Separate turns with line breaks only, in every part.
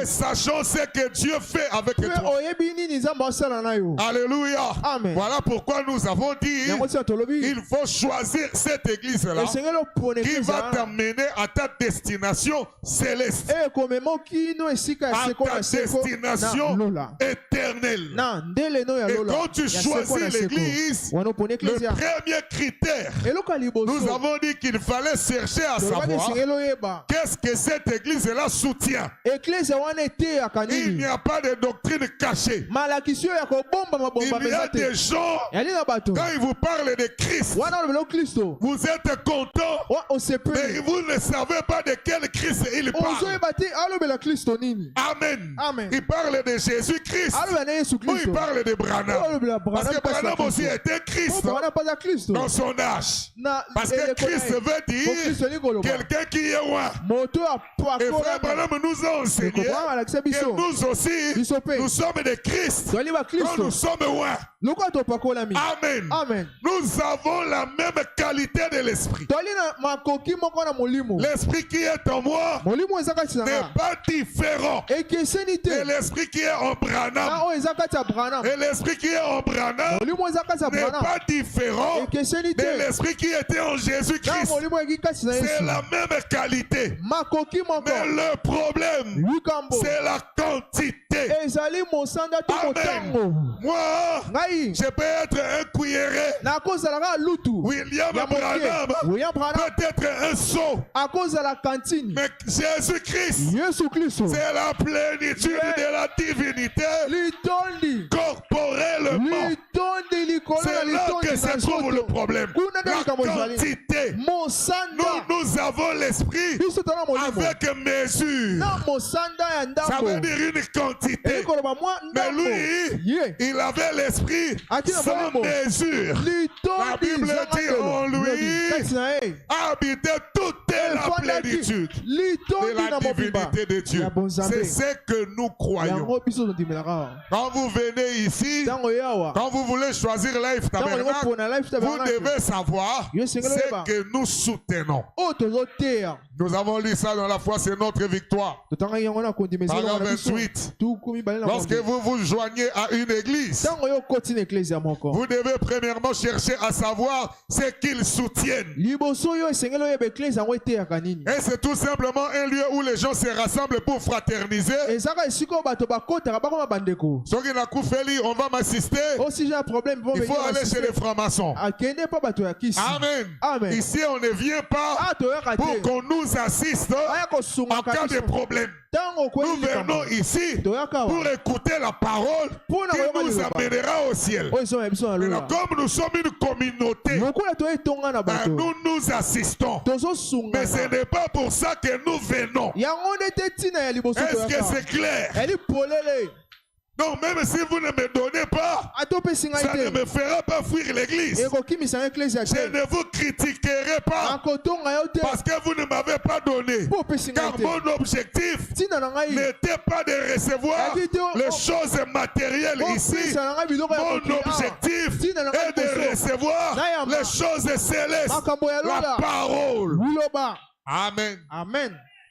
Et sachons ce que Dieu fait avec toi. Alléluia.
Amen.
Voilà pourquoi nous avons dit il faut choisir cette église-là qui va t'amener à ta destination céleste, à ta destination éternelle. Et quand tu choisis l'église, le premier critère, nous avons dit qu'il fallait chercher à savoir qu'est-ce que cette église-là soutient. Il n'y a pas de doctrine cachée. Il y a des gens, quand ils vous parlent de Christ, vous êtes content, mais vous ne savez pas de quel Christ il parle. Amen. Il parle de Jésus-Christ ou il parle de Branham. Parce que Branham aussi était Christ dans son âge. Parce que Christ veut dire quelqu'un qui est loin. Et frère Branham nous a enseigné que nous aussi, nous sommes des Christ quand nous sommes loin. Amen. Nous avons la même qualité de l'esprit. L'esprit qui est en moi n'est pas différent de l'esprit qui est en Branham. Et l'esprit qui est en Branham n'est pas différent de l'esprit qui était en Jésus-Christ. C'est la même qualité. Mais le problème, c'est la quantité. Amen. Moi, je peux être un cuilleré. William Branham peut être un seau. Mais Jésus-Christ, c'est la plénitude de la divinité corporellement. C'est là que se trouve le problème. La quantité. Nous avons l'esprit avec mesure. Ça veut dire une quantité. Mais lui, il avait l'esprit sans mesure. La Bible dit en lui habitait toute la plénitude de la divinité de Dieu. C'est ce que nous croyons. Quand vous venez ici, quand vous voulez choisir Life Tabernacle, vous devez savoir ce que nous soutenons. Nous avons lu ça dans la foi, c'est notre victoire. Paragraphe 28. Lorsque vous vous joignez à une église, vous devez premièrement chercher à savoir ce qu'ils soutiennent. Et c'est tout simplement un lieu où les gens se rassemblent pour fraterniser. On va m'assister. Il faut aller chez les francs-maçons. Amen. Ici, on ne vient pas pour qu'on nous assiste en cas de problème. Nous venons ici pour écouter la parole qui nous amènera au ciel. Alors, comme nous sommes une communauté, nous nous assistons. Mais ce n'est pas pour ça que nous venons. Est-ce que c'est clair? Non, même si vous ne me donnez pas, ça ne me fera pas fuir l'église. Je ne vous critiquerai pas parce que vous ne m'avez pas donné. Car mon objectif n'était pas de recevoir les choses matérielles ici. Mon objectif est de recevoir les choses célestes. La parole. Amen.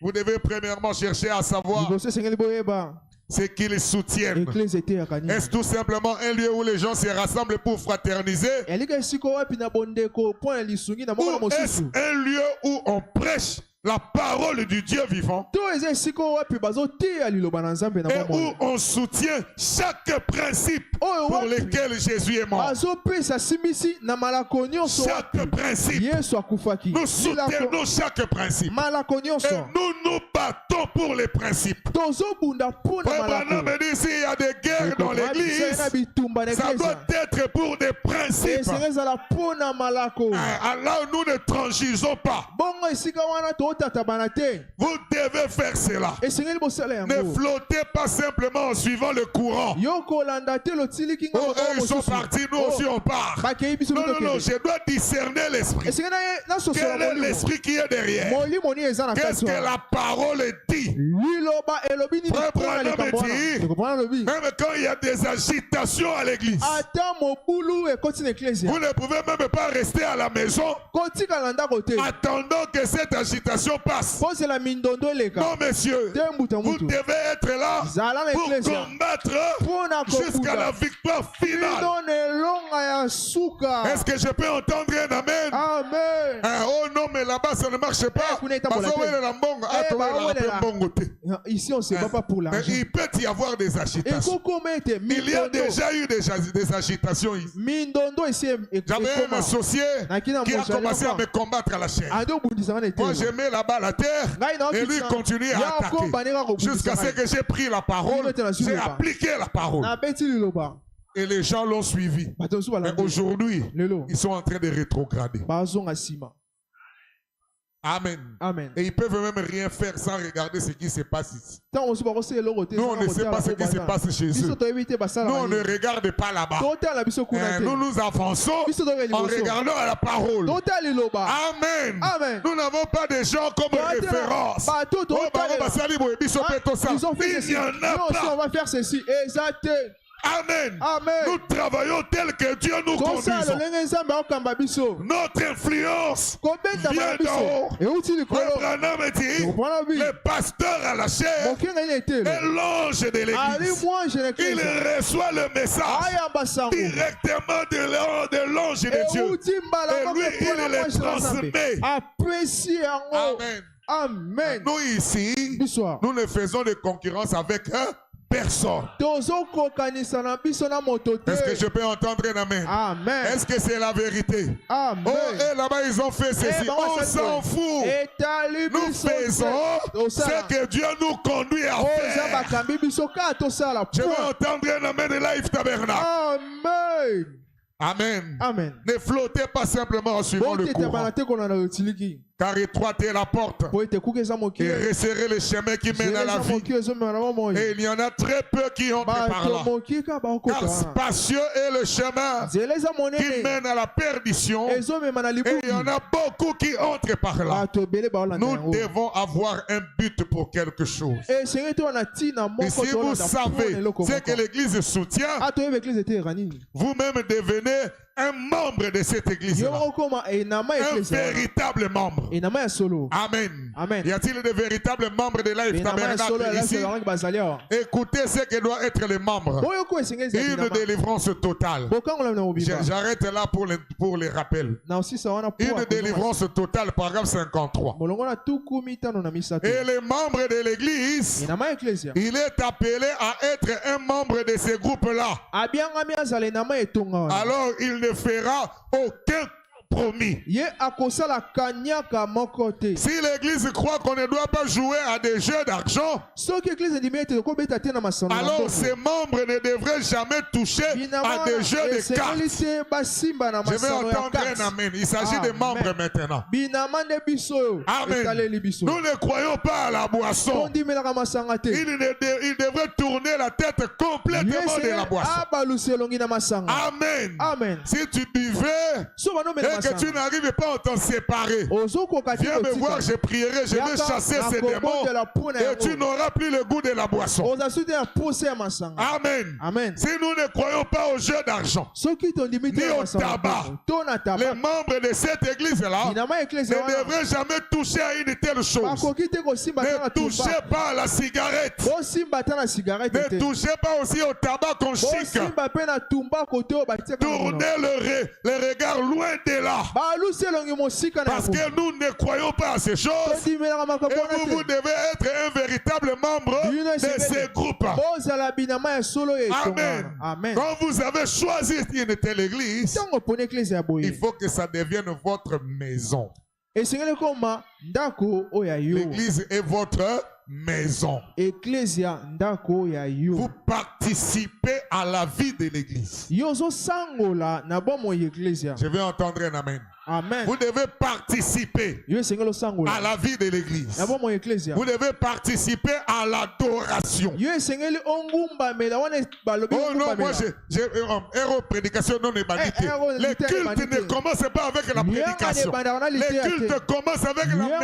Vous devez premièrement chercher à savoir ce qu'ils soutiennent. Est-ce tout simplement un lieu où les gens se rassemblent pour fraterniser? Ou est-ce un lieu où on prêche la parole du Dieu vivant et où on soutient chaque principe pour lequel Jésus est mort? Chaque principe. Nous soutenons chaque principe. Et nous nous battons pour les principes. Branham me dit s'il y a des guerres dans l'église, ça doit être pour des principes. Alors nous ne transigeons pas. Vous devez faire cela. Ne flottez pas simplement en suivant le courant. Oh, ils sont partis, nous aussi on part. Non, je dois discerner l'esprit. Quel est l'esprit qui est derrière? Qu'est-ce que la parole dit? Frère Branham dit, même quand il y a des agitations à l'église, vous ne pouvez même pas rester à la maison attendant que cette agitation passe. Non, messieurs, vous devez être là pour combattre jusqu'à la victoire finale. Est-ce que je peux entendre un amen? Amen. Oh non, mais là-bas ça ne marche pas. Ici on ne se bat pas pour l'argent. Il peut y avoir des agitations. Il y a déjà eu des agitations ici. J'avais un associé qui a commencé à me combattre à la chaîne. Moi j'ai mis là-bas la terre et lui continue à attaquer. Jusqu'à ce que j'ai pris la parole, j'ai appliqué la parole. Et les gens l'ont suivi. Mais aujourd'hui, ils sont en train de rétrograder. Amen. Amen. Et ils peuvent même rien faire sans regarder ce qui se passe ici. Nous, on ne sait pas ce qui se passe chez eux. Nous, on ne regarde pas là-bas. Nous, nous avançons en regardant à la parole. Amen. Amen. Nous n'avons pas de gens comme référence. Il n'y en a pas. On va faire ceci. Amen. Amen. Nous travaillons tel que Dieu nous conduise. Notre influence vient d'en haut. Le Branham dit, le pasteur à la chair est l'ange de l'église. Il reçoit le message directement de l'ange de Dieu. Et lui, il le transmet. Amen. Amen. Nous ici, nous ne faisons de concurrence avec personne. Est-ce que je peux entendre un amen? Amen. Est-ce que c'est la vérité? Amen. Oh, et là-bas ils ont fait ceci. On s'en fout. Nous faisons ce que Dieu nous conduit à faire. Je veux entendre un amen de Life Tabernacle. Amen. Amen. Amen. Ne flottez pas simplement en suivant le courant. Car étroite est la porte et resserrez le chemin qui mène à la vie. Et il y en a très peu qui entrent par là. Car spacieux est le chemin qui mène à la perdition. Et il y en a beaucoup qui entrent par là. Nous devons avoir un but pour quelque chose. Et si vous savez ce que l'Église soutient, vous-même devenez un membre de cette église. Un véritable membre. Amen. Amen. Y a-t-il de véritables membres de Life Tabernacle ici? Écoutez ce que doit être les membres. Une délivrance totale. J'arrête là pour les rappels. Une délivrance totale, paragraphe 53. Et les membres de l'église, il est appelé à être un membre de ces groupes-là. Alors il ne fera aucun promis. Si l'église croit qu'on ne doit pas jouer à des jeux d'argent, alors ces membres ne devraient jamais toucher à des jeux de cartes. Je vais entendre un amen. Il s'agit des membres maintenant. Amen. Nous ne croyons pas à la boisson. Il devrait tourner la tête complètement de la boisson. Amen. Amen. Si tu buvais et que tu n'arrives pas à t'en séparer, viens me voir, je prierai, je vais chasser ces démons et tu n'auras plus le goût de la boisson. Amen. Amen. Si nous ne croyons pas au jeu d'argent ni au tabac, les membres de cette église-là ne devraient jamais toucher à une telle chose. Ne touchez pas à la cigarette. Ne touchez pas aussi au tabac qu'on chic. Tournez le regard loin de là. Parce que nous ne croyons pas à ces choses. Et vous devez être un véritable membre de ces groupes. Amen. Amen. Quand vous avez choisi une telle église, il faut que ça devienne votre maison. L'église est votre maison. Vous participez à la vie de l'église. Je vais entendre un amen. Amen. Vous devez participer à la vie de l'église. Vous devez participer à l'adoration. Oh non, moi j'ai prédication non ébadité. Les cultes ne commencent pas avec la prédication. Les cultes commencent avec la